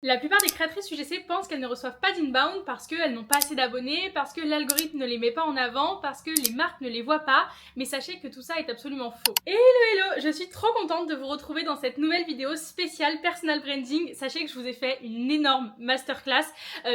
La plupart des créatrices UGC pensent qu'elles ne reçoivent pas d'inbound parce qu'elles n'ont pas assez d'abonnés, parce que l'algorithme ne les met pas en avant, parce que les marques ne les voient pas, mais sachez que tout ça est absolument faux. Hello, je suis trop contente de vous retrouver dans cette nouvelle vidéo spéciale personal branding. Sachez que je vous ai fait une énorme masterclass.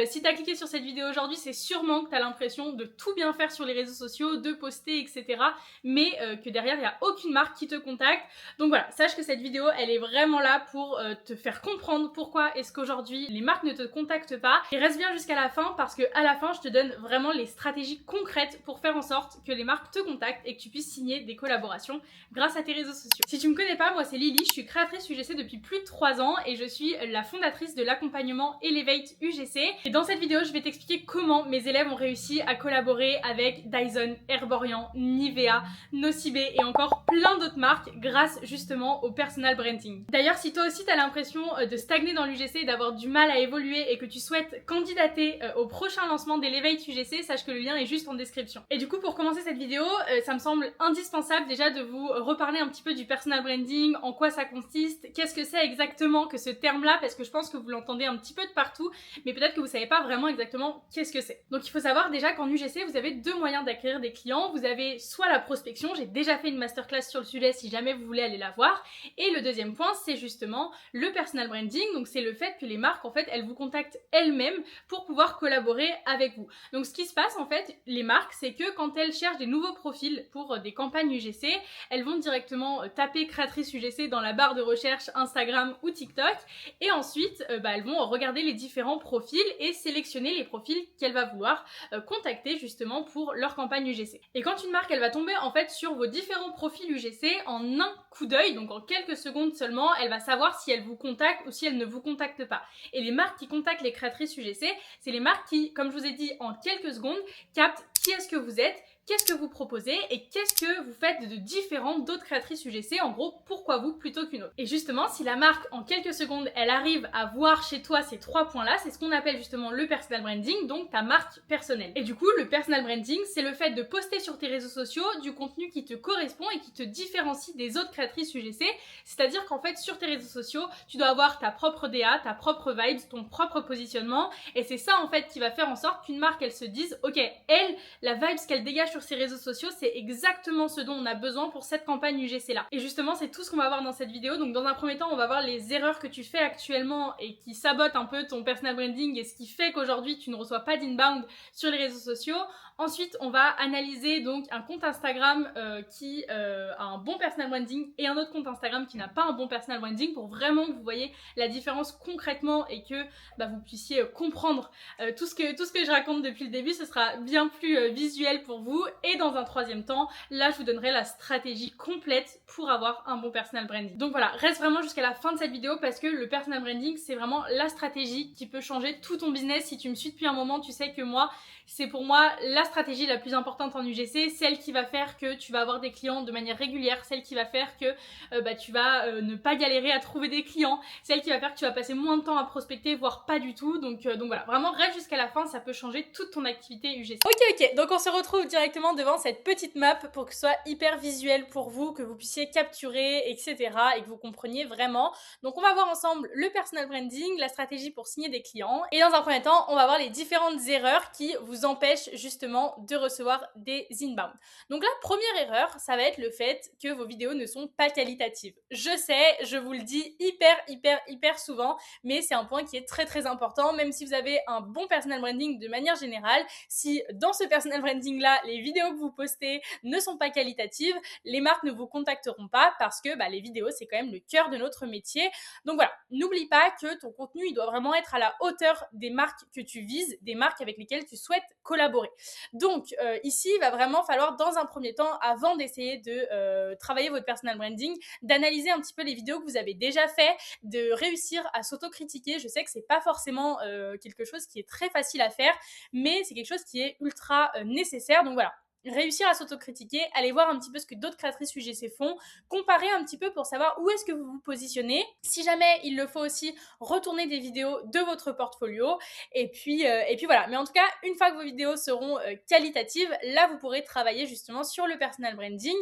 Si t'as cliqué sur cette vidéo aujourd'hui, c'est sûrement que t'as l'impression de tout bien faire sur les réseaux sociaux, de poster, etc. Mais que derrière, il n'y a aucune marque qui te contacte. Donc voilà, sache que cette vidéo, elle est vraiment là pour te faire comprendre pourquoi est-ce qu'aujourd'hui les marques ne te contactent pas. Et reste bien jusqu'à la fin parce que à la fin je te donne vraiment les stratégies concrètes pour faire en sorte que les marques te contactent et que tu puisses signer des collaborations grâce à tes réseaux sociaux. Si tu me connais pas, moi c'est Lily, je suis créatrice UGC depuis plus de 3 ans et je suis la fondatrice de l'accompagnement Elevate UGC. Et dans cette vidéo je vais t'expliquer comment mes élèves ont réussi à collaborer avec Dyson, Herborian, Nivea, Nocibé et encore plein d'autres marques grâce justement au personal branding. D'ailleurs, si toi aussi t'as l'impression de stagner dans l'UGC et d'avoir du mal à évoluer et que tu souhaites candidater au prochain lancement d'Elevate UGC, sache que le lien est juste en description. Et du coup, pour commencer cette vidéo, ça me semble indispensable déjà de vous reparler un petit peu du personal branding, en quoi ça consiste, qu'est-ce que c'est exactement que ce terme-là, parce que je pense que vous l'entendez un petit peu de partout, mais peut-être que vous savez pas vraiment exactement qu'est-ce que c'est. Donc il faut savoir déjà qu'en UGC, vous avez deux moyens d'acquérir des clients. Vous avez soit la prospection, j'ai déjà fait une masterclass sur le sujet si jamais vous voulez aller la voir, et le deuxième point, c'est justement le personal branding, donc c'est le fait que les marques, en fait, elles vous contactent elles-mêmes pour pouvoir collaborer avec vous. Donc ce qui se passe, en fait, les marques, c'est que quand elles cherchent des nouveaux profils pour des campagnes UGC, elles vont directement taper créatrice UGC dans la barre de recherche Instagram ou TikTok, et ensuite, elles vont regarder les différents profils et sélectionner les profils qu'elles vont vouloir contacter justement pour leur campagne UGC. Et quand une marque, elle va tomber en fait sur vos différents profils UGC en un coup d'œil, donc en quelques secondes seulement, elle va savoir si elle vous contacte ou si elle ne vous contacte pas. Et les marques qui contactent les créatrices UGC, c'est les marques qui, comme je vous ai dit, en quelques secondes, captent qui est-ce que vous êtes, qu'est-ce que vous proposez et qu'est-ce que vous faites de différent d'autres créatrices UGC, en gros, pourquoi vous plutôt qu'une autre. Et justement, si la marque, en quelques secondes, elle arrive à voir chez toi ces trois points-là, c'est ce qu'on appelle justement le personal branding, donc ta marque personnelle. Et du coup, le personal branding, c'est le fait de poster sur tes réseaux sociaux du contenu qui te correspond et qui te différencie des autres créatrices UGC, c'est-à-dire qu'en fait, sur tes réseaux sociaux, tu dois avoir ta propre DA, ta propre vibe, ton propre positionnement, et c'est ça, en fait, qui va faire en sorte qu'une marque, elle se dise, ok, elle, la vibe qu'elle dégage sur ses réseaux sociaux, c'est exactement ce dont on a besoin pour cette campagne UGC là. Et justement, c'est tout ce qu'on va voir dans cette vidéo. Donc dans un premier temps, on va voir les erreurs que tu fais actuellement et qui sabotent un peu ton personal branding et ce qui fait qu'aujourd'hui tu ne reçois pas d'inbound sur les réseaux sociaux. Ensuite, on va analyser donc un compte Instagram qui a un bon personal branding et un autre compte Instagram qui n'a pas un bon personal branding pour vraiment que vous voyez la différence concrètement et que vous puissiez comprendre tout ce que je raconte depuis le début. Ce sera bien plus visuel pour vous. Et dans un troisième temps, là je vous donnerai la stratégie complète pour avoir un bon personal branding. Donc voilà, reste vraiment jusqu'à la fin de cette vidéo parce que le personal branding, c'est vraiment la stratégie qui peut changer tout ton business. Si tu me suis depuis un moment, tu sais que moi, c'est pour moi la stratégie la plus importante en UGC, celle qui va faire que tu vas avoir des clients de manière régulière, celle qui va faire que tu vas ne pas galérer à trouver des clients, celle qui va faire que tu vas passer moins de temps à prospecter, voire pas du tout. Donc voilà, vraiment reste jusqu'à la fin, ça peut changer toute ton activité UGC. Ok, donc on se retrouve directement devant cette petite map pour que ce soit hyper visuel pour vous, que vous puissiez capturer, etc. et que vous compreniez vraiment. Donc on va voir ensemble le personal branding, la stratégie pour signer des clients. Et dans un premier temps, on va voir les différentes erreurs qui vous empêchent justement de recevoir des inbound. Donc la première erreur, ça va être le fait que vos vidéos ne sont pas qualitatives. Je sais, je vous le dis hyper souvent, mais c'est un point qui est très important. Même si vous avez un bon personal branding de manière générale, si dans ce personal branding là, les vidéos que vous postez ne sont pas qualitatives, les marques ne vous contacteront pas parce que les vidéos, c'est quand même le cœur de notre métier. Donc voilà, n'oublie pas que ton contenu, il doit vraiment être à la hauteur des marques que tu vises, des marques avec lesquelles tu souhaites collaborer. Donc ici, il va vraiment falloir dans un premier temps, avant d'essayer de travailler votre personal branding, d'analyser un petit peu les vidéos que vous avez déjà fait, de réussir à s'autocritiquer. Je sais que c'est pas forcément quelque chose qui est très facile à faire, mais c'est quelque chose qui est ultra nécessaire. Donc voilà, réussir à s'autocritiquer, aller voir un petit peu ce que d'autres créatrices UGC font, comparer un petit peu pour savoir où est-ce que vous vous positionnez. Si jamais il le faut aussi, retourner des vidéos de votre portfolio. Et puis voilà. Mais en tout cas, une fois que vos vidéos seront qualitatives, là, vous pourrez travailler justement sur le personal branding.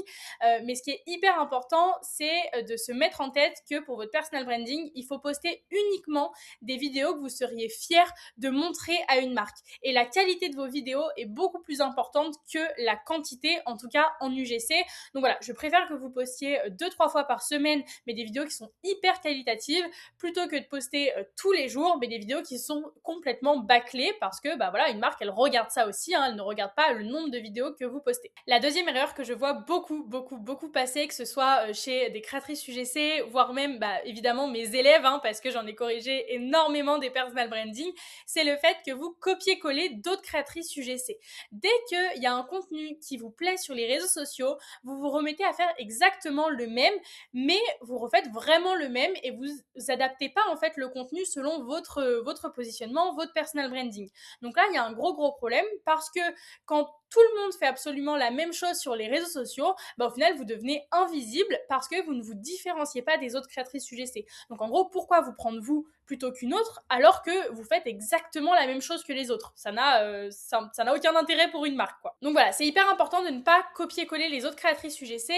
Mais ce qui est hyper important, c'est de se mettre en tête que pour votre personal branding, il faut poster uniquement des vidéos que vous seriez fiers de montrer à une marque. Et la qualité de vos vidéos est beaucoup plus importante que la quantité, en tout cas en UGC. Donc voilà, je préfère que vous postiez 2-3 fois par semaine, mais des vidéos qui sont hyper qualitatives, plutôt que de poster tous les jours, mais des vidéos qui sont complètement bâclées, parce que bah voilà, une marque, elle regarde ça aussi, hein, elle ne regarde pas le nombre de vidéos que vous postez. La deuxième erreur que je vois beaucoup passer, que ce soit chez des créatrices UGC, voire même bah, évidemment mes élèves, hein, parce que j'en ai corrigé énormément des personal branding, c'est le fait que vous copiez-collez d'autres créatrices UGC. Dès qu'il y a un contenu qui vous plaît sur les réseaux sociaux, vous vous remettez à faire exactement le même, mais vous refaites vraiment le même et vous adaptez pas en fait le contenu selon votre positionnement, votre personal branding. Donc là, il y a un gros problème, parce que quand tout le monde fait absolument la même chose sur les réseaux sociaux, bah, au final, vous devenez invisible parce que vous ne vous différenciez pas des autres créatrices UGC. Donc en gros, pourquoi vous prendre vous plutôt qu'une autre alors que vous faites exactement la même chose que les autres? Ça n'a aucun intérêt pour une marque, quoi. Donc voilà, c'est hyper important de ne pas copier-coller les autres créatrices UGC.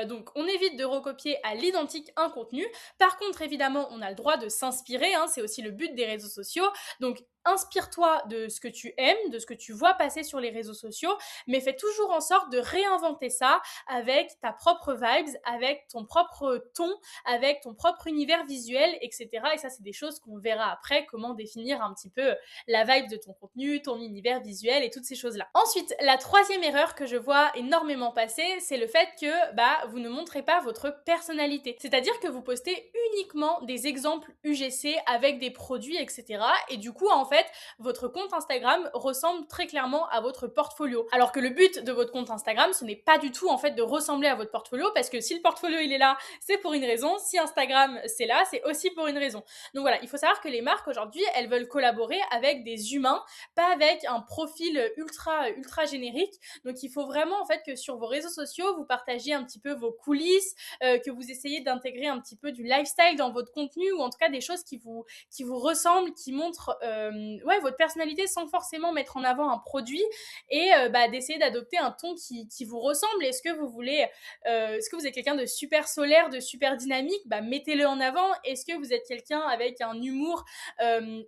Donc on évite de recopier à l'identique un contenu. Par contre, évidemment, on a le droit de s'inspirer, hein, c'est aussi le but des réseaux sociaux. Donc inspire-toi de ce que tu aimes, de ce que tu vois passer sur les réseaux sociaux, mais fais toujours en sorte de réinventer ça avec ta propre vibes, avec ton propre ton, avec ton propre univers visuel, etc. Et ça, c'est des choses qu'on verra après, comment définir un petit peu la vibe de ton contenu, ton univers visuel et toutes ces choses-là. Ensuite, la troisième erreur que je vois énormément passer, c'est le fait que bah, vous ne montrez pas votre personnalité. C'est-à-dire que vous postez uniquement des exemples UGC avec des produits, etc. Et du coup, en fait, votre compte Instagram ressemble très clairement à votre portfolio. Alors que le but de votre compte Instagram, ce n'est pas du tout en fait de ressembler à votre portfolio, parce que si le portfolio il est là, c'est pour une raison. Si Instagram c'est là, c'est aussi pour une raison. Donc voilà, il faut savoir que les marques aujourd'hui, elles veulent collaborer avec des humains, pas avec un profil ultra générique. Donc il faut vraiment en fait que sur vos réseaux sociaux, vous partagiez un petit peu vos coulisses, que vous essayez d'intégrer un petit peu du lifestyle dans votre contenu, ou en tout cas des choses qui vous ressemblent, qui montrent votre personnalité sans forcément mettre en avant un produit, et d'essayer d'adopter un ton qui vous ressemble. Est-ce que vous voulez, est-ce que vous êtes quelqu'un de super solaire, de super dynamique, mettez-le en avant. Est-ce que vous êtes quelqu'un avec un humour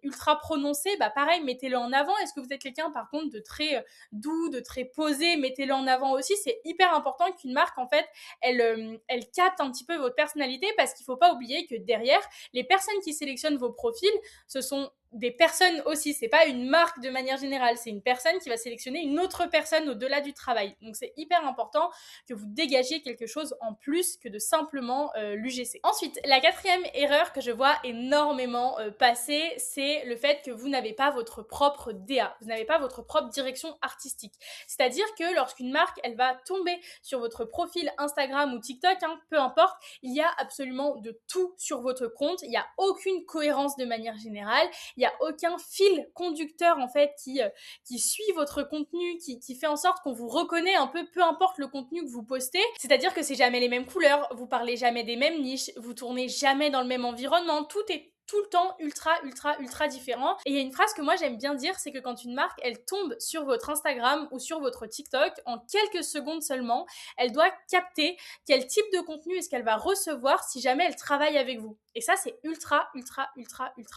ultra prononcé, pareil, mettez-le en avant. Est-ce que vous êtes quelqu'un par contre de très doux, de très posé, mettez-le en avant aussi. C'est hyper important qu'une marque en fait elle capte un petit peu votre personnalité, parce qu'il ne faut pas oublier que derrière, les personnes qui sélectionnent vos profils, ce sont des personnes aussi, c'est pas une marque de manière générale, c'est une personne qui va sélectionner une autre personne au-delà du travail. Donc c'est hyper important que vous dégagiez quelque chose en plus que de simplement l'UGC. Ensuite, la quatrième erreur que je vois énormément passer, c'est le fait que vous n'avez pas votre propre DA, vous n'avez pas votre propre direction artistique. C'est-à-dire que lorsqu'une marque, elle va tomber sur votre profil Instagram ou TikTok, hein, peu importe, il y a absolument de tout sur votre compte, il n'y a aucune cohérence de manière générale, il n'y a aucun fil conducteur en fait qui suit votre contenu, qui fait en sorte qu'on vous reconnaît un peu importe le contenu que vous postez. C'est-à-dire que c'est jamais les mêmes couleurs, vous parlez jamais des mêmes niches, vous tournez jamais dans le même environnement, tout est tout le temps ultra différent. Et il y a une phrase que moi j'aime bien dire, c'est que quand une marque elle tombe sur votre Instagram ou sur votre TikTok, en quelques secondes seulement, elle doit capter quel type de contenu est-ce qu'elle va recevoir si jamais elle travaille avec vous. Et ça, c'est ultra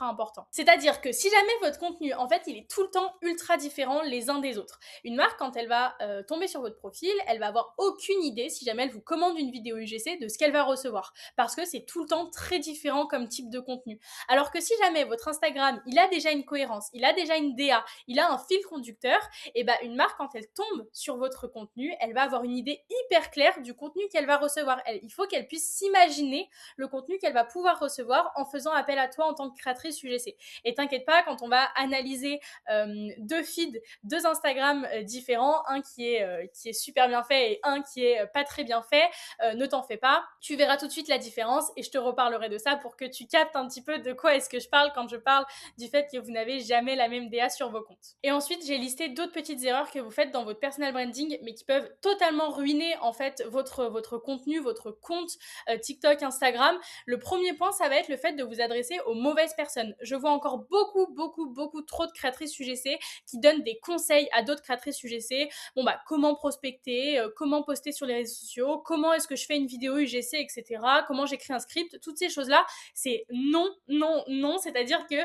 important. C'est-à-dire que si jamais votre contenu, en fait, il est tout le temps ultra différent les uns des autres. Une marque, quand elle va tomber sur votre profil, elle va avoir aucune idée, si jamais elle vous commande une vidéo UGC, de ce qu'elle va recevoir. Parce que c'est tout le temps très différent comme type de contenu. Alors que si jamais votre Instagram, il a déjà une cohérence, il a déjà une DA, il a un fil conducteur, et une marque, quand elle tombe sur votre contenu, elle va avoir une idée hyper claire du contenu qu'elle va recevoir. Il faut qu'elle puisse s'imaginer le contenu qu'elle va pouvoir recevoir en faisant appel à toi en tant que créatrice UGC. Et t'inquiète pas, quand on va analyser deux feeds, deux Instagram différents, un qui est super bien fait et un qui est pas très bien fait, ne t'en fais pas, tu verras tout de suite la différence et je te reparlerai de ça pour que tu captes un petit peu de quoi est-ce que je parle quand je parle du fait que vous n'avez jamais la même DA sur vos comptes. Et ensuite, j'ai listé d'autres petites erreurs que vous faites dans votre personal branding, mais qui peuvent totalement ruiner en fait votre contenu, votre compte TikTok, Instagram. Le premier point, ça va être le fait de vous adresser aux mauvaises personnes. Je vois encore beaucoup trop de créatrices UGC qui donnent des conseils à d'autres créatrices UGC. Bon bah, comment prospecter, comment poster sur les réseaux sociaux, comment est-ce que je fais une vidéo UGC, etc. Comment j'écris un script, toutes ces choses-là, c'est non, c'est-à-dire que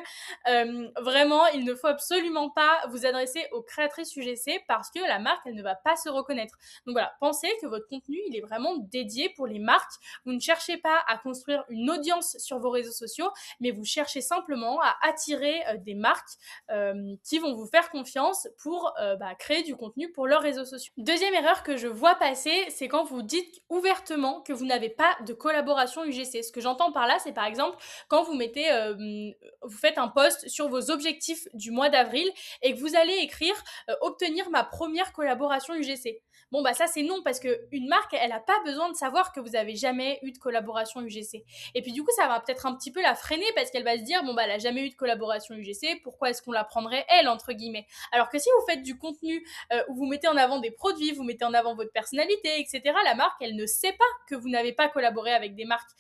vraiment, il ne faut absolument pas vous adresser aux créatrices UGC parce que la marque, elle ne va pas se reconnaître. Donc voilà, pensez que votre contenu, il est vraiment dédié pour les marques. Vous ne cherchez pas à construire une audience sur vos réseaux sociaux, mais vous cherchez simplement à attirer des marques qui vont vous faire confiance pour créer du contenu pour leurs réseaux sociaux. Deuxième erreur que je vois passer, c'est quand vous dites ouvertement que vous n'avez pas de collaboration UGC. Ce que j'entends par là, c'est par exemple quand vous mettez, vous faites un post sur vos objectifs du mois d'avril et que vous allez écrire obtenir ma première collaboration UGC. Bon bah ça c'est non parce que une marque elle a pas besoin de savoir que vous avez jamais eu de collaboration UGC. Et puis du coup ça va peut-être un petit peu la freiner parce qu'elle va se dire bon bah elle a jamais eu de collaboration UGC, pourquoi est-ce qu'on la prendrait elle entre guillemets. Alors que si vous faites du contenu où vous mettez en avant des produits, vous mettez en avant votre personnalité, etc. La marque elle ne sait pas que vous n'avez pas collaboré avec des marques.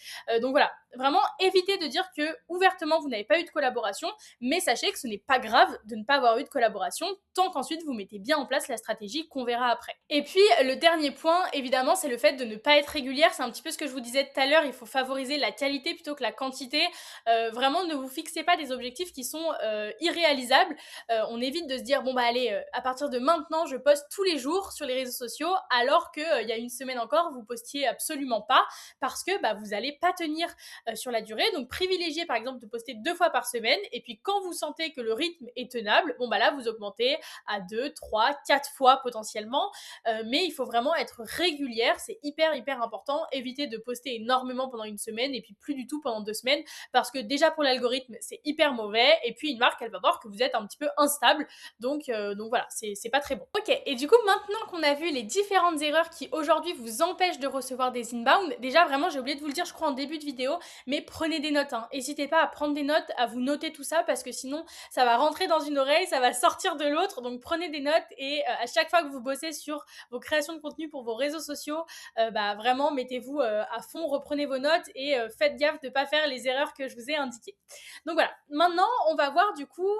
Donc voilà, vraiment évitez de dire que ouvertement vous n'avez pas eu de collaboration, mais sachez que ce n'est pas grave de ne pas avoir eu de collaboration tant qu'ensuite vous mettez bien en place la stratégie qu'on verra après. Et puis le dernier point évidemment c'est le fait de ne pas être régulière, c'est un petit peu ce que je vous disais tout à l'heure, il faut favoriser la qualité plutôt que la quantité. Vraiment ne vous fixez pas des objectifs qui sont irréalisables. On évite de se dire bon bah allez à partir de maintenant je poste tous les jours sur les réseaux sociaux alors que il y a une semaine encore vous postiez absolument pas parce que bah, vous n'allez pas tenir sur la durée. Donc privilégiez par exemple de poster 2 fois par semaine et puis quand vous sentez que le rythme est tenable, bon bah là vous augmentez à 2, 3, 4 fois potentiellement, mais il faut vraiment être régulière, c'est hyper important. Évitez de poster énormément pendant une semaine et puis plus du tout pendant 2 semaines parce que déjà pour l'algorithme c'est hyper mauvais et puis une marque elle va voir que vous êtes un petit peu instable donc voilà c'est pas très bon. Ok, et du coup maintenant qu'on a vu les différentes erreurs qui aujourd'hui vous empêchent de recevoir des inbound, déjà vraiment j'ai oublié de vous le dire je crois en début de vidéo, mais prenez des notes, hein. N'hésitez pas à prendre des notes, à vous noter tout ça parce que sinon ça va rentrer dans une oreille, ça va sortir de l'autre, donc prenez des notes et à chaque fois que vous bossez sur vos créations de contenu pour vos réseaux sociaux, vraiment mettez-vous à fond, reprenez vos notes et faites gaffe de ne pas faire les erreurs que je vous ai indiquées. Donc voilà, maintenant on va voir du coup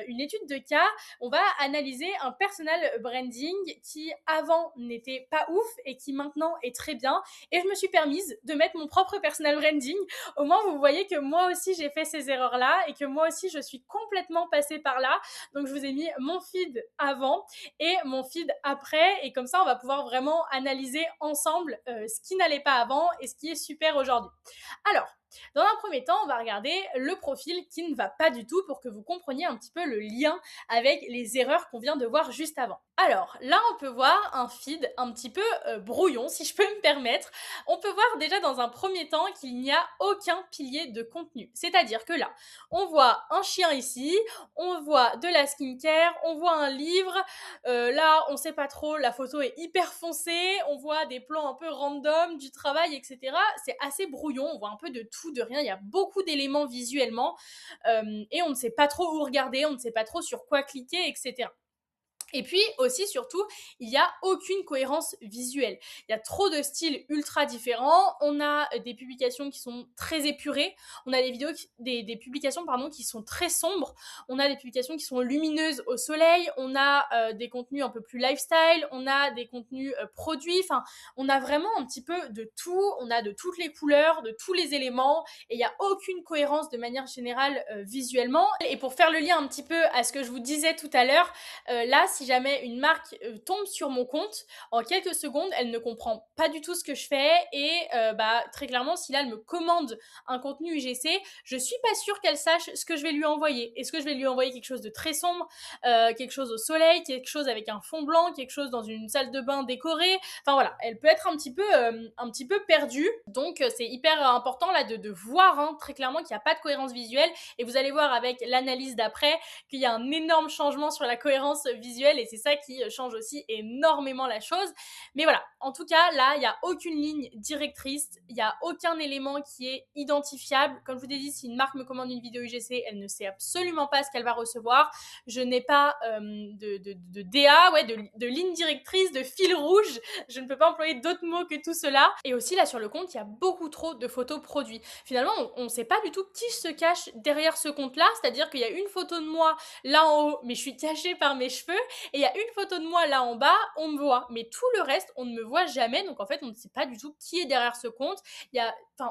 une étude de cas, on va analyser un personal branding qui avant n'était pas ouf et qui maintenant est très bien et je me suis permise de mettre mon propre personal branding. Au moins vous voyez que moi aussi j'ai fait ces erreurs là et que moi aussi je suis complètement passée par là. Donc je vous ai mis mon feed avant et mon feed après et comme ça on va pouvoir vraiment analyser ensemble ce qui n'allait pas avant et ce qui est super aujourd'hui. Alors dans un premier temps, on va regarder le profil qui ne va pas du tout pour que vous compreniez un petit peu le lien avec les erreurs qu'on vient de voir juste avant. Alors là, on peut voir un feed un petit peu brouillon, si je peux me permettre. On peut voir déjà dans un premier temps qu'il n'y a aucun pilier de contenu. C'est-à-dire que là, on voit un chien ici, on voit de la skincare, on voit un livre. Là, on sait pas trop, la photo est hyper foncée, on voit des plans un peu random, du travail, etc. C'est assez brouillon, on voit un peu de tout, de rien. Il y a beaucoup d'éléments visuellement et on ne sait pas trop où regarder, on ne sait pas trop sur quoi cliquer, etc. Et puis aussi, surtout, il n'y a aucune cohérence visuelle. Il y a trop de styles ultra différents. On a des publications qui sont très épurées. On a des publications qui sont très sombres. On a des publications qui sont lumineuses au soleil. On a des contenus un peu plus lifestyle. On a des contenus produits. Enfin, on a vraiment un petit peu de tout. On a de toutes les couleurs, de tous les éléments. Et il n'y a aucune cohérence de manière générale visuellement. Et pour faire le lien un petit peu à ce que je vous disais tout à l'heure, là, si jamais une marque tombe sur mon compte, en quelques secondes, elle ne comprend pas du tout ce que je fais et très clairement, si là, elle me commande un contenu UGC, je suis pas sûre qu'elle sache ce que je vais lui envoyer. Est-ce que je vais lui envoyer quelque chose de très sombre, quelque chose au soleil, quelque chose avec un fond blanc, quelque chose dans une salle de bain décorée? Enfin voilà, elle peut être un petit peu perdue. Donc, c'est hyper important là de voir très clairement qu'il n'y a pas de cohérence visuelle et vous allez voir avec l'analyse d'après qu'il y a un énorme changement sur la cohérence visuelle visuel et c'est ça qui change aussi énormément la chose. Mais voilà, en tout cas, là, il n'y a aucune ligne directrice, il n'y a aucun élément qui est identifiable. Comme je vous ai dit, si une marque me commande une vidéo UGC, elle ne sait absolument pas ce qu'elle va recevoir. Je n'ai pas de DA, de ligne directrice, de fil rouge. Je ne peux pas employer d'autres mots que tout cela. Et aussi, là, sur le compte, il y a beaucoup trop de photos produits. Finalement, on ne sait pas du tout qui se cache derrière ce compte-là. C'est-à-dire qu'il y a une photo de moi là en haut, mais je suis cachée par mes cheveux. Et il y a une photo de moi là en bas, on me voit. Mais tout le reste, on ne me voit jamais. Donc, en fait, on ne sait pas du tout qui est derrière ce compte.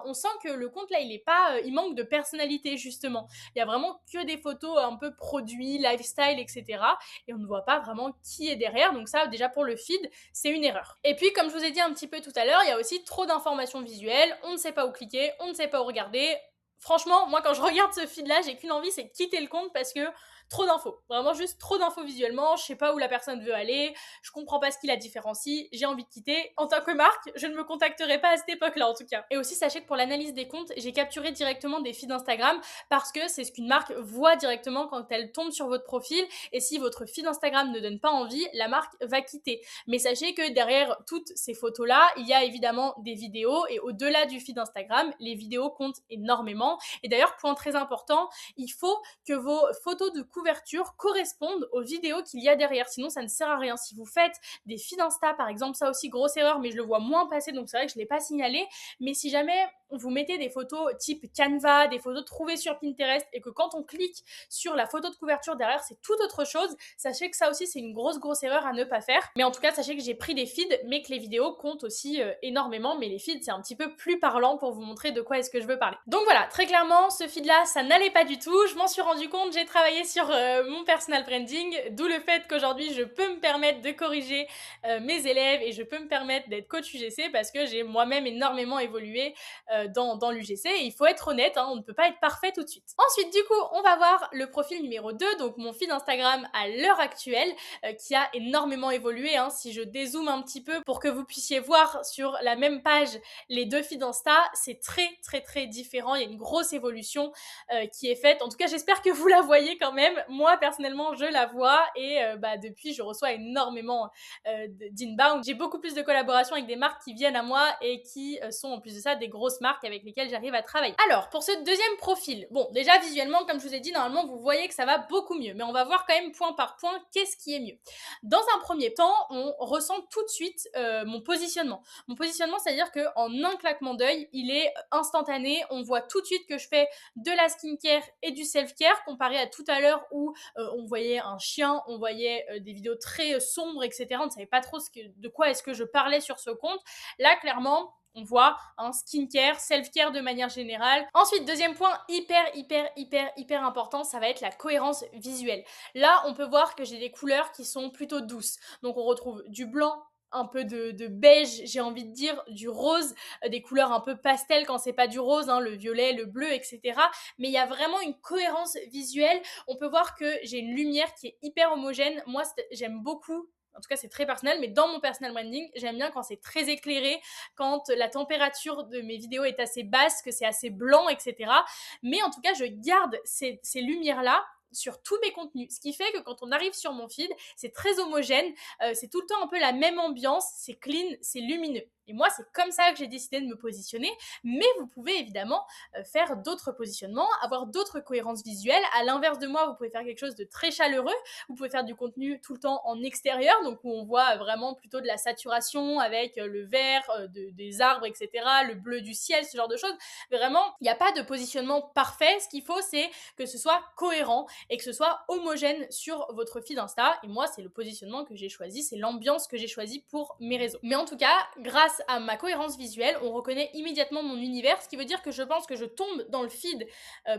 On sent que le compte, là, il manque de personnalité, justement. Il y a vraiment que des photos un peu produits, lifestyle, etc. Et on ne voit pas vraiment qui est derrière. Donc ça, déjà pour le feed, c'est une erreur. Et puis, comme je vous ai dit un petit peu tout à l'heure, il y a aussi trop d'informations visuelles. On ne sait pas où cliquer, on ne sait pas où regarder. Franchement, moi, quand je regarde ce feed-là, j'ai qu'une envie, c'est de quitter le compte parce que trop d'infos. Vraiment juste trop d'infos visuellement. Je sais pas où la personne veut aller. Je comprends pas ce qui la différencie. J'ai envie de quitter. En tant que marque, je ne me contacterai pas à cette époque-là, en tout cas. Et aussi, sachez que pour l'analyse des comptes, j'ai capturé directement des feeds Instagram parce que c'est ce qu'une marque voit directement quand elle tombe sur votre profil. Et si votre feed Instagram ne donne pas envie, la marque va quitter. Mais sachez que derrière toutes ces photos-là, il y a évidemment des vidéos. Et au-delà du feed Instagram, les vidéos comptent énormément. Et d'ailleurs, point très important, il faut que vos photos de couverture correspondent aux vidéos qu'il y a derrière. Sinon, ça ne sert à rien. Si vous faites des feeds Insta, par exemple, ça aussi, grosse erreur, mais je le vois moins passer, donc c'est vrai que je ne l'ai pas signalé. Mais si jamais vous mettez des photos type Canva, des photos trouvées sur Pinterest, et que quand on clique sur la photo de couverture derrière, c'est tout autre chose, sachez que ça aussi, c'est une grosse erreur à ne pas faire. Mais en tout cas, sachez que j'ai pris des feeds, mais que les vidéos comptent aussi énormément. Mais les feeds, c'est un petit peu plus parlant pour vous montrer de quoi est-ce que je veux parler. Donc voilà, très clairement, ce feed-là, ça n'allait pas du tout. Je m'en suis rendu compte, j'ai travaillé sur mon personal branding, d'où le fait qu'aujourd'hui, je peux me permettre de corriger mes élèves et je peux me permettre d'être coach UGC parce que j'ai moi-même énormément évolué dans l'UGC. Et il faut être honnête, on ne peut pas être parfait tout de suite. Ensuite, du coup, on va voir le profil numéro 2, donc mon feed Instagram à l'heure actuelle, qui a énormément évolué. Si je dézoome un petit peu pour que vous puissiez voir sur la même page les deux feeds Insta, c'est très différent. Il y a une grosse évolution qui est faite. En tout cas, j'espère que vous la voyez quand même. Moi, personnellement, je la vois et depuis, je reçois énormément d'inbound. J'ai beaucoup plus de collaborations avec des marques qui viennent à moi et qui sont en plus de ça des grosses marques avec lesquelles j'arrive à travailler. Alors, pour ce deuxième profil, bon, déjà visuellement, comme je vous ai dit, normalement, vous voyez que ça va beaucoup mieux, mais on va voir quand même point par point qu'est-ce qui est mieux. Dans un premier temps, on ressent tout de suite mon positionnement. Mon positionnement, c'est-à-dire qu'en un claquement d'œil, il est instantané. On voit tout de suite que je fais de la skincare et du self-care comparé à tout à l'heure où on voyait un chien, on voyait des vidéos très sombres, etc. On ne savait pas trop de quoi est-ce que je parlais sur ce compte. Là, clairement, on voit un skincare, self-care de manière générale. Ensuite, deuxième point hyper important, ça va être la cohérence visuelle. Là, on peut voir que j'ai des couleurs qui sont plutôt douces. Donc, on retrouve du blanc, un peu de beige, j'ai envie de dire, du rose, des couleurs un peu pastel quand c'est pas du rose, le violet, le bleu, etc. Mais il y a vraiment une cohérence visuelle. On peut voir que j'ai une lumière qui est hyper homogène. Moi, j'aime beaucoup. En tout cas, c'est très personnel, mais dans mon personal branding, j'aime bien quand c'est très éclairé, quand la température de mes vidéos est assez basse, que c'est assez blanc, etc. Mais en tout cas, je garde ces lumières-là sur tous mes contenus, ce qui fait que quand on arrive sur mon feed, c'est très homogène, c'est tout le temps un peu la même ambiance, c'est clean, c'est lumineux. Et moi, c'est comme ça que j'ai décidé de me positionner, mais vous pouvez évidemment faire d'autres positionnements, avoir d'autres cohérences visuelles. À l'inverse de moi, vous pouvez faire quelque chose de très chaleureux, vous pouvez faire du contenu tout le temps en extérieur, donc où on voit vraiment plutôt de la saturation avec le vert, des arbres, etc., le bleu du ciel, ce genre de choses. Vraiment, il n'y a pas de positionnement parfait. Ce qu'il faut, c'est que ce soit cohérent et que ce soit homogène sur votre feed Insta. Et moi, c'est le positionnement que j'ai choisi, c'est l'ambiance que j'ai choisie pour mes réseaux. Mais en tout cas, grâce à ma cohérence visuelle, on reconnaît immédiatement mon univers, ce qui veut dire que je pense que je tombe dans le feed,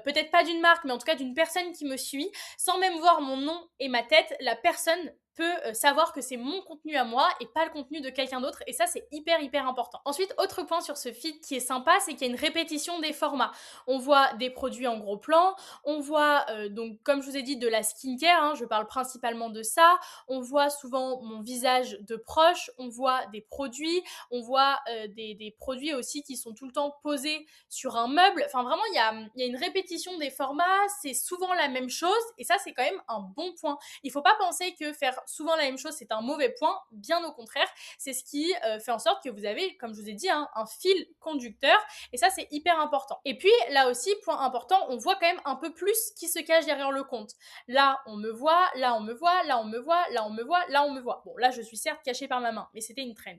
peut-être pas d'une marque, mais en tout cas d'une personne qui me suit, sans même voir mon nom et ma tête, la personne peut savoir que c'est mon contenu à moi et pas le contenu de quelqu'un d'autre, et ça c'est hyper important. Ensuite, autre point sur ce feed qui est sympa, c'est qu'il y a une répétition des formats. On voit des produits en gros plan, on voit donc comme je vous ai dit de la skincare, je parle principalement de ça, on voit souvent mon visage de proche, on voit des produits, on voit des produits aussi qui sont tout le temps posés sur un meuble. Enfin vraiment, il y a une répétition des formats, c'est souvent la même chose, et ça c'est quand même un bon point. Il faut pas penser que faire souvent la même chose, c'est un mauvais point. Bien au contraire, c'est ce qui fait en sorte que vous avez, comme je vous ai dit, un fil conducteur. Et ça, c'est hyper important. Et puis là aussi, point important, on voit quand même un peu plus qui se cache derrière le compte. Là, on me voit, là, on me voit, là, on me voit, là, on me voit, là, on me voit. Bon, là, je suis certes cachée par ma main, mais c'était une trend.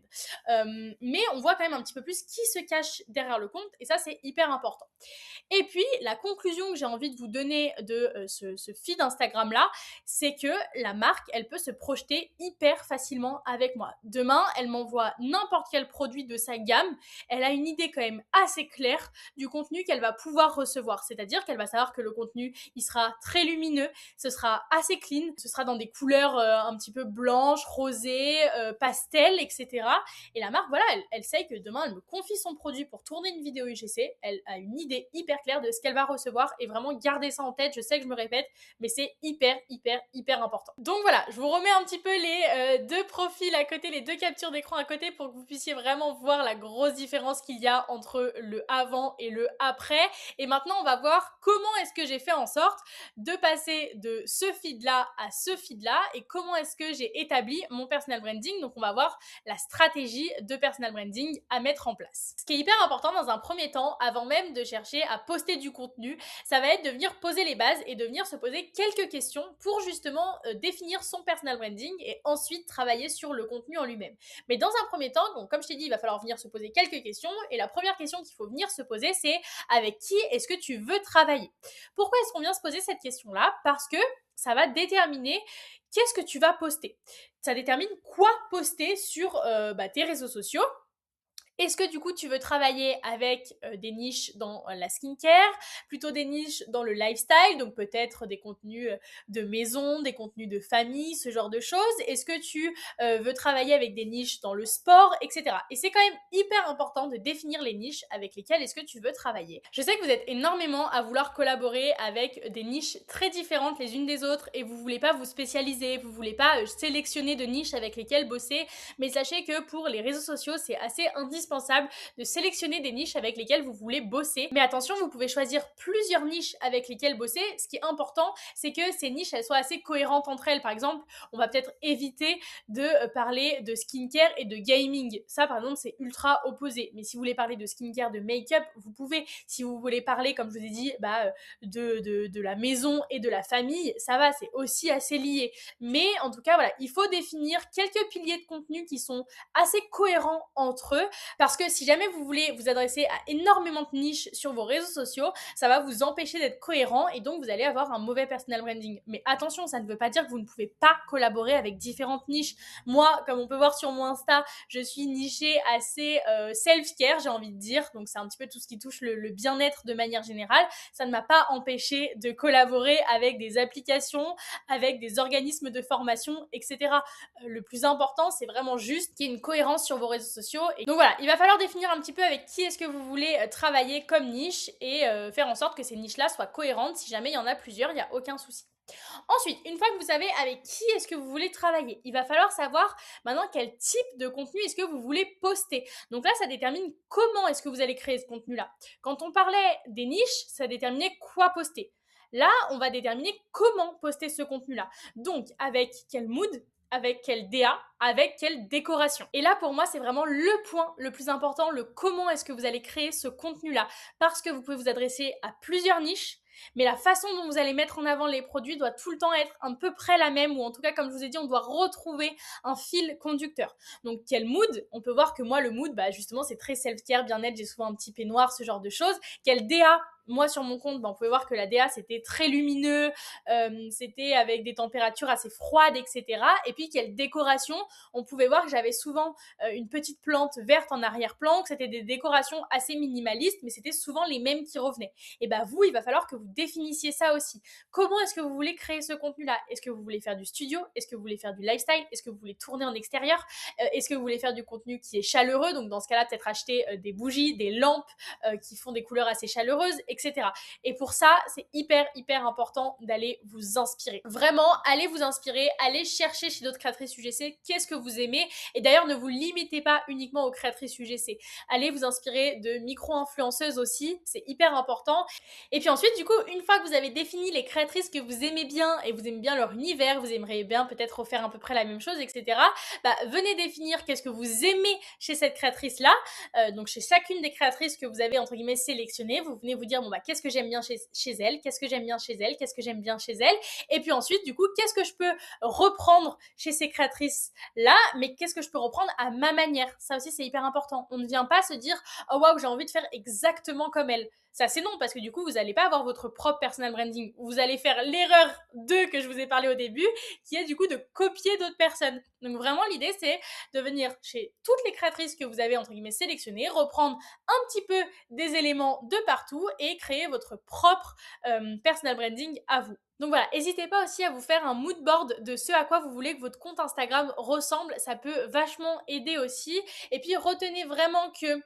Mais on voit quand même un petit peu plus qui se cache derrière le compte. Et ça, c'est hyper important. Et puis, la conclusion que j'ai envie de vous donner de ce feed Instagram-là, c'est que la marque, elle peut se projeter hyper facilement avec moi. Demain, elle m'envoie n'importe quel produit de sa gamme. Elle a une idée quand même assez claire du contenu qu'elle va pouvoir recevoir. C'est-à-dire qu'elle va savoir que le contenu, il sera très lumineux, ce sera assez clean, ce sera dans des couleurs un petit peu blanches, rosées, pastel, etc. Et la marque, voilà, elle sait que demain, elle me confie son produit pour tourner une vidéo UGC. Elle a une idée hyper claire de ce qu'elle va recevoir et vraiment garder ça en tête. Je sais que je me répète, mais c'est hyper important. Donc voilà, je vous remets un petit peu les deux profils à côté, les deux captures d'écran à côté pour que vous puissiez vraiment voir la grosse différence qu'il y a entre le avant et le après. Et maintenant, on va voir comment est-ce que j'ai fait en sorte de passer de ce feed-là à ce feed-là et comment est-ce que j'ai établi mon personal branding. Donc on va voir la stratégie de personal branding à mettre en place. Ce qui est hyper important dans un premier temps, avant même de chercher à poster du contenu, ça va être de venir poser les bases et de venir se poser quelques questions pour justement définir son personal branding et ensuite travailler sur le contenu en lui-même. Mais dans un premier temps, donc comme je t'ai dit, il va falloir venir se poser quelques questions et la première question qu'il faut venir se poser, c'est avec qui est-ce que tu veux travailler? Pourquoi est-ce qu'on vient se poser cette question-là? Parce que ça va déterminer qu'est-ce que tu vas poster. Ça détermine quoi poster sur tes réseaux sociaux. Est-ce que du coup tu veux travailler avec des niches dans la skincare, plutôt des niches dans le lifestyle, donc peut-être des contenus de maison, des contenus de famille, ce genre de choses? Est-ce que tu veux travailler avec des niches dans le sport, etc. Et c'est quand même hyper important de définir les niches avec lesquelles est-ce que tu veux travailler. Je sais que vous êtes énormément à vouloir collaborer avec des niches très différentes les unes des autres et vous voulez pas vous spécialiser, vous voulez pas sélectionner de niches avec lesquelles bosser, mais sachez que pour les réseaux sociaux, c'est assez indispensable de sélectionner des niches avec lesquelles vous voulez bosser. Mais attention, vous pouvez choisir plusieurs niches avec lesquelles bosser. Ce qui est important, c'est que ces niches, elles soient assez cohérentes entre elles. Par exemple, on va peut-être éviter de parler de skincare et de gaming. Ça, par exemple, c'est ultra opposé. Mais si vous voulez parler de skincare, de make-up, vous pouvez. Si vous voulez parler, comme je vous ai dit, de la maison et de la famille, ça va, c'est aussi assez lié. Mais en tout cas, voilà, il faut définir quelques piliers de contenu qui sont assez cohérents entre eux. Parce que si jamais vous voulez vous adresser à énormément de niches sur vos réseaux sociaux, ça va vous empêcher d'être cohérent et donc vous allez avoir un mauvais personal branding. Mais attention, ça ne veut pas dire que vous ne pouvez pas collaborer avec différentes niches. Moi, comme on peut voir sur mon Insta, je suis nichée assez self-care, j'ai envie de dire. Donc c'est un petit peu tout ce qui touche le bien-être de manière générale. Ça ne m'a pas empêché de collaborer avec des applications, avec des organismes de formation, etc. Le plus important, c'est vraiment juste qu'il y ait une cohérence sur vos réseaux sociaux. Et donc voilà, il va falloir définir un petit peu avec qui est-ce que vous voulez travailler comme niche et faire en sorte que ces niches-là soient cohérentes. Si jamais il y en a plusieurs, il n'y a aucun souci. Ensuite, une fois que vous savez avec qui est-ce que vous voulez travailler, il va falloir savoir maintenant quel type de contenu est-ce que vous voulez poster. Donc là, ça détermine comment est-ce que vous allez créer ce contenu-là. Quand on parlait des niches, ça déterminait quoi poster. Là, on va déterminer comment poster ce contenu-là. Donc, avec quel mood, avec quel DA, avec quelle décoration. Et là, pour moi, c'est vraiment le point le plus important, le comment est-ce que vous allez créer ce contenu-là. Parce que vous pouvez vous adresser à plusieurs niches, mais la façon dont vous allez mettre en avant les produits doit tout le temps être à peu près la même, ou en tout cas, comme je vous ai dit, on doit retrouver un fil conducteur. Donc, quel mood? On peut voir que moi, le mood, justement, c'est très self-care, bien-être, j'ai souvent un petit peignoir, ce genre de choses. Quel DA? Moi, sur mon compte, on pouvait voir que la DA, c'était très lumineux, c'était avec des températures assez froides, etc. Et puis, quelle décoration? On pouvait voir que j'avais souvent une petite plante verte en arrière-plan, que c'était des décorations assez minimalistes, mais c'était souvent les mêmes qui revenaient. Et vous, il va falloir que vous définissiez ça aussi. Comment est-ce que vous voulez créer ce contenu-là? Est-ce que vous voulez faire du studio? Est-ce que vous voulez faire du lifestyle? Est-ce que vous voulez tourner en extérieur? Est-ce que vous voulez faire du contenu qui est chaleureux? Donc, dans ce cas-là, peut-être acheter des bougies, des lampes qui font des couleurs assez chaleureuses, etc. etc. Et pour ça, c'est hyper important d'aller vous inspirer. Vraiment, allez vous inspirer, allez chercher chez d'autres créatrices UGC qu'est-ce que vous aimez. Et d'ailleurs, ne vous limitez pas uniquement aux créatrices UGC. Allez vous inspirer de micro-influenceuses aussi, c'est hyper important. Et puis ensuite, du coup, une fois que vous avez défini les créatrices que vous aimez bien et vous aimez bien leur univers, vous aimeriez bien peut-être refaire à peu près la même chose, etc. Venez définir qu'est-ce que vous aimez chez cette créatrice-là. Donc chez chacune des créatrices que vous avez entre guillemets sélectionnées, vous venez vous dire bon qu'est-ce que j'aime bien chez elle, qu'est-ce que j'aime bien chez elle, qu'est-ce que j'aime bien chez elle, et puis ensuite du coup qu'est-ce que je peux reprendre chez ces créatrices-là, mais qu'est-ce que je peux reprendre à ma manière. Ça aussi c'est hyper important. On ne vient pas se dire oh waouh j'ai envie de faire exactement comme elle. Ça c'est non, parce que du coup vous n'allez pas avoir votre propre personal branding. Vous allez faire l'erreur que je vous ai parlé au début, qui est du coup de copier d'autres personnes. Donc vraiment l'idée c'est de venir chez toutes les créatrices que vous avez entre guillemets sélectionnées, reprendre un petit peu des éléments de partout et créer votre propre personal branding à vous. Donc voilà, n'hésitez pas aussi à vous faire un mood board de ce à quoi vous voulez que votre compte Instagram ressemble, ça peut vachement aider aussi. Et puis retenez vraiment que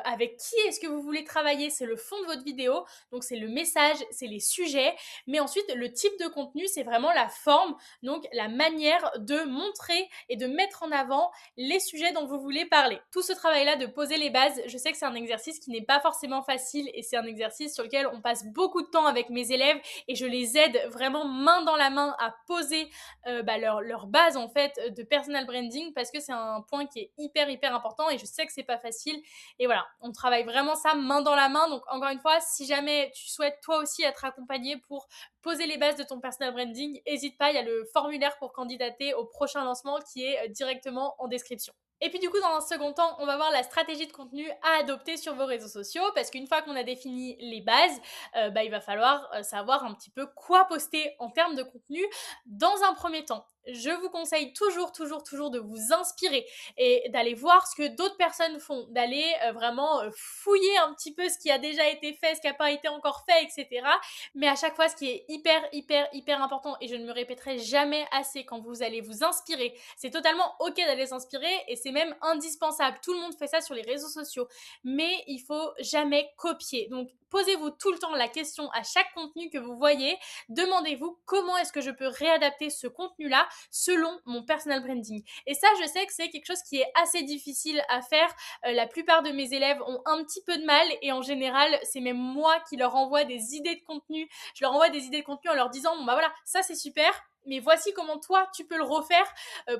avec qui est-ce que vous voulez travailler, c'est le fond de votre vidéo, donc c'est le message, c'est les sujets, mais ensuite le type de contenu, c'est vraiment la forme, donc la manière de montrer et de mettre en avant les sujets dont vous voulez parler. Tout ce travail-là de poser les bases, je sais que c'est un exercice qui n'est pas forcément facile et c'est un exercice sur lequel on passe beaucoup de temps avec mes élèves et je les aide vraiment main dans la main à poser leur base en fait de personal branding parce que c'est un point qui est hyper important et je sais que c'est pas facile. Et voilà, on travaille vraiment ça main dans la main. Donc encore une fois, si jamais tu souhaites toi aussi être accompagné pour poser les bases de ton personal branding, n'hésite pas, il y a le formulaire pour candidater au prochain lancement qui est directement en description. Et puis du coup, dans un second temps, on va voir la stratégie de contenu à adopter sur vos réseaux sociaux parce qu'une fois qu'on a défini les bases, il va falloir savoir un petit peu quoi poster en termes de contenu dans un premier temps. Je vous conseille toujours de vous inspirer et d'aller voir ce que d'autres personnes font, d'aller vraiment fouiller un petit peu ce qui a déjà été fait, ce qui n'a pas été encore fait, etc. Mais à chaque fois, ce qui est hyper important, et je ne me répéterai jamais assez, quand vous allez vous inspirer, c'est totalement ok d'aller s'inspirer et c'est même indispensable. Tout le monde fait ça sur les réseaux sociaux, mais il faut jamais copier. Donc posez-vous tout le temps la question à chaque contenu que vous voyez, demandez-vous comment est-ce que je peux réadapter ce contenu-là selon mon personal branding. Et ça, je sais que c'est quelque chose qui est assez difficile à faire. La plupart de mes élèves ont un petit peu de mal et en général, c'est même moi qui leur envoie des idées de contenu. Je leur envoie des idées de contenu en leur disant bon voilà, ça c'est super, mais voici comment toi tu peux le refaire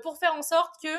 pour faire en sorte que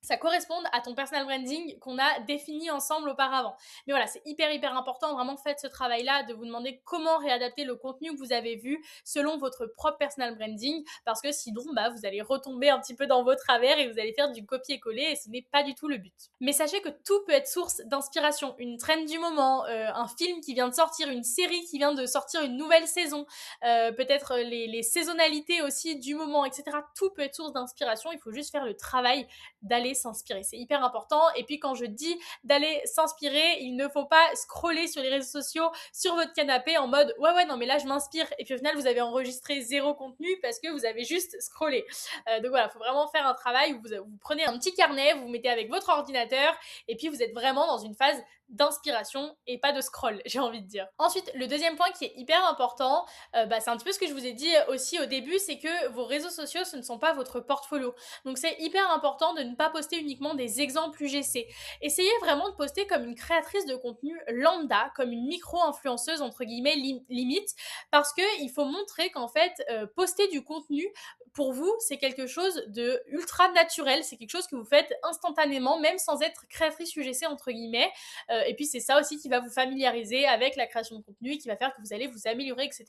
ça corresponde à ton personal branding qu'on a défini ensemble auparavant. Mais voilà, c'est hyper important, vraiment faites ce travail-là de vous demander comment réadapter le contenu que vous avez vu selon votre propre personal branding parce que sinon, vous allez retomber un petit peu dans vos travers et vous allez faire du copier-coller et ce n'est pas du tout le but. Mais sachez que tout peut être source d'inspiration. Une trend du moment, un film qui vient de sortir, une série qui vient de sortir une nouvelle saison, peut-être les saisonnalités aussi du moment, etc. Tout peut être source d'inspiration, il faut juste faire le travail d'aller s'inspirer. C'est hyper important. Et puis quand je dis d'aller s'inspirer, il ne faut pas scroller sur les réseaux sociaux sur votre canapé en mode ouais non mais là je m'inspire et puis au final vous avez enregistré zéro contenu parce que vous avez juste scrollé. Donc voilà, il faut vraiment faire un travail où vous prenez un petit carnet, vous vous mettez avec votre ordinateur et puis vous êtes vraiment dans une phase d'inspiration et pas de scroll, j'ai envie de dire. Ensuite, le deuxième point qui est hyper important, c'est un petit peu ce que je vous ai dit aussi au début, c'est que vos réseaux sociaux, ce ne sont pas votre portfolio. Donc c'est hyper important de ne pas poster uniquement des exemples UGC. Essayez vraiment de poster comme une créatrice de contenu lambda, comme une micro-influenceuse entre guillemets limite, parce qu'il faut montrer qu'en fait, poster du contenu, pour vous, c'est quelque chose de ultra naturel, c'est quelque chose que vous faites instantanément, même sans être créatrice UGC entre guillemets. Et puis c'est ça aussi qui va vous familiariser avec la création de contenu et qui va faire que vous allez vous améliorer, etc.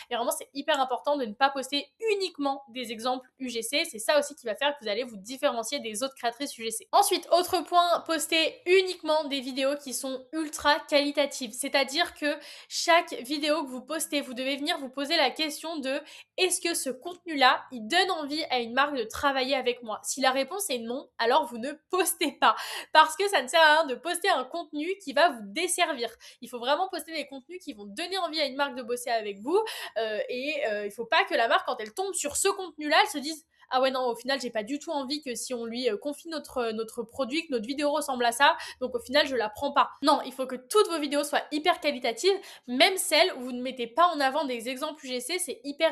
Et vraiment c'est hyper important de ne pas poster uniquement des exemples UGC, c'est ça aussi qui va faire que vous allez vous différencier des autres créatrices UGC. Ensuite, autre point, postez uniquement des vidéos qui sont ultra qualitatives, c'est-à-dire que chaque vidéo que vous postez, vous devez venir vous poser la question de est-ce que ce contenu-là, il donne envie à une marque de travailler avec moi? Si la réponse est non, alors vous ne postez pas, parce que ça ne sert à rien de poster un contenu qui va vous desservir. Il faut vraiment poster des contenus qui vont donner envie à une marque de bosser avec vous et il ne faut pas que la marque, quand elle tombe sur ce contenu-là, elle se dise ah ouais non, au final j'ai pas du tout envie que si on lui confie notre produit, que notre vidéo ressemble à ça, donc au final je la prends pas. Non, il faut que toutes vos vidéos soient hyper qualitatives, même celles où vous ne mettez pas en avant des exemples UGC, c'est hyper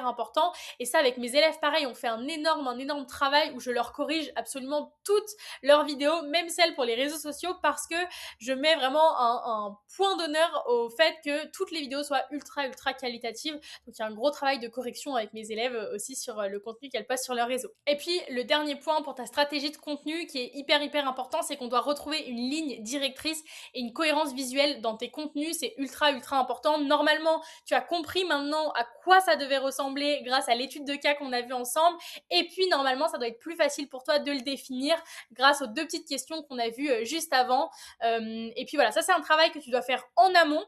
important. Et ça, avec mes élèves, pareil, on fait un énorme travail où je leur corrige absolument toutes leurs vidéos, même celles pour les réseaux sociaux, parce que je mets vraiment un point d'honneur au fait que toutes les vidéos soient ultra qualitatives. Donc il y a un gros travail de correction avec mes élèves aussi sur le contenu qu'elles postent sur leur réseau. Et puis le dernier point pour ta stratégie de contenu qui est hyper important, c'est qu'on doit retrouver une ligne directrice et une cohérence visuelle dans tes contenus. C'est ultra important. Normalement, tu as compris maintenant à quoi ça devait ressembler grâce à l'étude de cas qu'on a vue ensemble. Et puis normalement, ça doit être plus facile pour toi de le définir grâce aux 2 petites questions qu'on a vues juste avant. Et puis voilà, ça c'est un travail que tu dois faire en amont.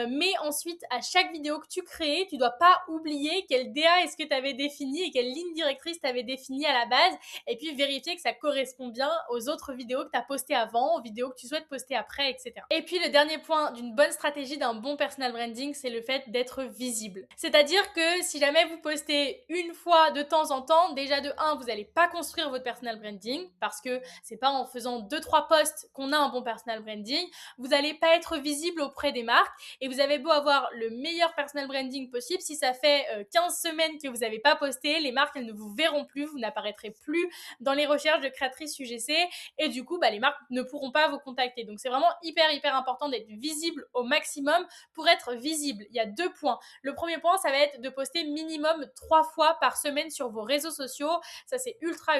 Mais ensuite, à chaque vidéo que tu crées, tu dois pas oublier quel DA est-ce que tu avais défini et quelle ligne directrice tu avais défini à la base, et puis vérifier que ça correspond bien aux autres vidéos que tu as postées avant, aux vidéos que tu souhaites poster après, etc. Et puis le dernier point d'une bonne stratégie d'un bon personal branding, c'est le fait d'être visible. C'est-à-dire que si jamais vous postez une fois de temps en temps, déjà de 1, vous n'allez pas construire votre personal branding, parce que c'est pas en faisant 2-3 posts qu'on a un bon personal branding. Vous n'allez pas être visible auprès des marques. Et vous avez beau avoir le meilleur personal branding possible, si ça fait 15 semaines que vous n'avez pas posté, les marques, elles ne vous verront plus, vous n'apparaîtrez plus dans les recherches de créatrices UGC, et du coup, les marques ne pourront pas vous contacter. Donc c'est vraiment hyper important d'être visible au maximum pour être visible. Il y a 2 points. Le premier point, ça va être de poster minimum 3 fois par semaine sur vos réseaux sociaux. Ça, c'est ultra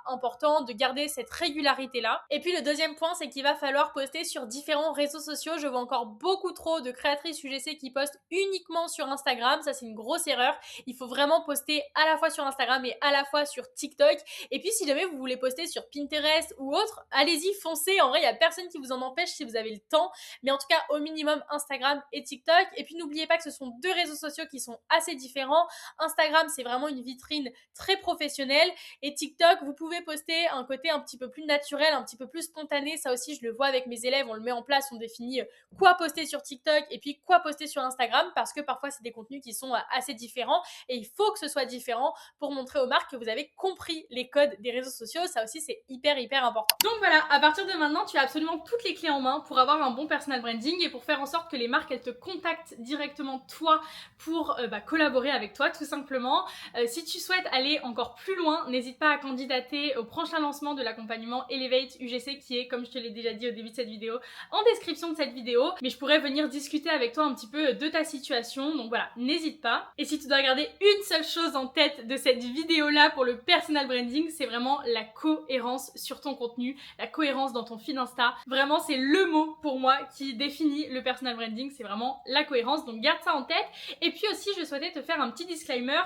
important de garder cette régularité-là. Et puis le deuxième point, c'est qu'il va falloir poster sur différents réseaux sociaux. Je vois encore beaucoup trop de créatrices UGC qui postent uniquement sur Instagram. Ça, c'est une grosse erreur. Il faut vraiment poster à la fois sur Instagram et à la fois sur TikTok. Et puis, si jamais vous voulez poster sur Pinterest ou autre, allez-y, foncez. En vrai, il n'y a personne qui vous en empêche si vous avez le temps. Mais en tout cas, au minimum, Instagram et TikTok. Et puis, n'oubliez pas que ce sont 2 réseaux sociaux qui sont assez différents. Instagram, c'est vraiment une vitrine très professionnelle. Et TikTok, vous pouvez poster un côté un petit peu plus naturel, un petit peu plus spontané. Ça aussi, je le vois avec mes élèves. On le met en place, on définit quoi poster sur TikTok et puis quoi poster sur Instagram, parce que parfois c'est des contenus qui sont assez différents et il faut que ce soit différent pour montrer aux marques que vous avez compris les codes des réseaux sociaux. Ça aussi, c'est hyper important. Donc voilà, à partir de maintenant, tu as absolument toutes les clés en main pour avoir un bon personal branding et pour faire en sorte que les marques, elles te contactent directement toi pour collaborer avec toi, tout simplement. Si tu souhaites aller encore plus loin, n'hésite pas à candidater au prochain lancement de l'accompagnement Elevate UGC qui est, comme je te l'ai déjà dit au début de cette vidéo, en description de cette vidéo. Mais je pourrais venir discuter avec toi un petit peu de ta situation, donc voilà, n'hésite pas. Et si tu dois garder une seule chose en tête de cette vidéo-là pour le personal branding, c'est vraiment la cohérence sur ton contenu, la cohérence dans ton feed Insta. Vraiment, c'est le mot pour moi qui définit le personal branding, c'est vraiment la cohérence, donc garde ça en tête. Et puis aussi, je souhaitais te faire un petit disclaimer,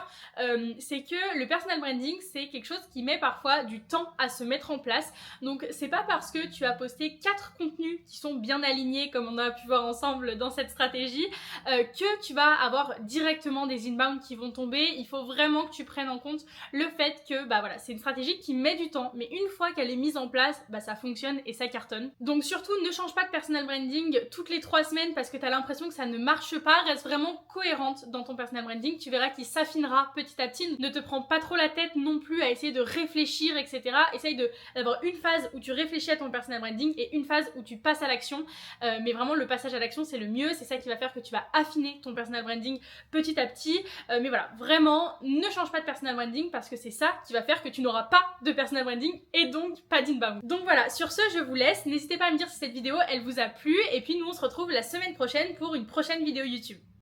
c'est que le personal branding, c'est quelque chose qui met parfois du temps à se mettre en place. Donc c'est pas parce que tu as posté 4 contenus qui sont bien alignés, comme on a pu voir ensemble dans cette stratégie, que tu vas avoir directement des inbound qui vont tomber. Il faut vraiment que tu prennes en compte le fait que voilà, c'est une stratégie qui met du temps, mais une fois qu'elle est mise en place, ça fonctionne et ça cartonne. Donc surtout, ne change pas de personal branding toutes les 3 semaines parce que tu as l'impression que ça ne marche pas. Reste vraiment cohérente dans ton personal branding, tu verras qu'il s'affinera petit à petit. Ne te prends pas trop la tête non plus à essayer de réfléchir, etc. Essaye d'avoir une phase où tu réfléchis à ton personal branding et une phase où tu passes à l'action, mais vraiment le passage à l'action, c'est le mieux, c'est ça qui va faire que tu vas affiner ton personal branding petit à petit. Mais voilà, vraiment, ne change pas de personal branding parce que c'est ça qui va faire que tu n'auras pas de personal branding et donc pas d'inbound. Donc voilà, sur ce, je vous laisse. N'hésitez pas à me dire si cette vidéo, elle vous a plu. Et puis nous, on se retrouve la semaine prochaine pour une prochaine vidéo YouTube.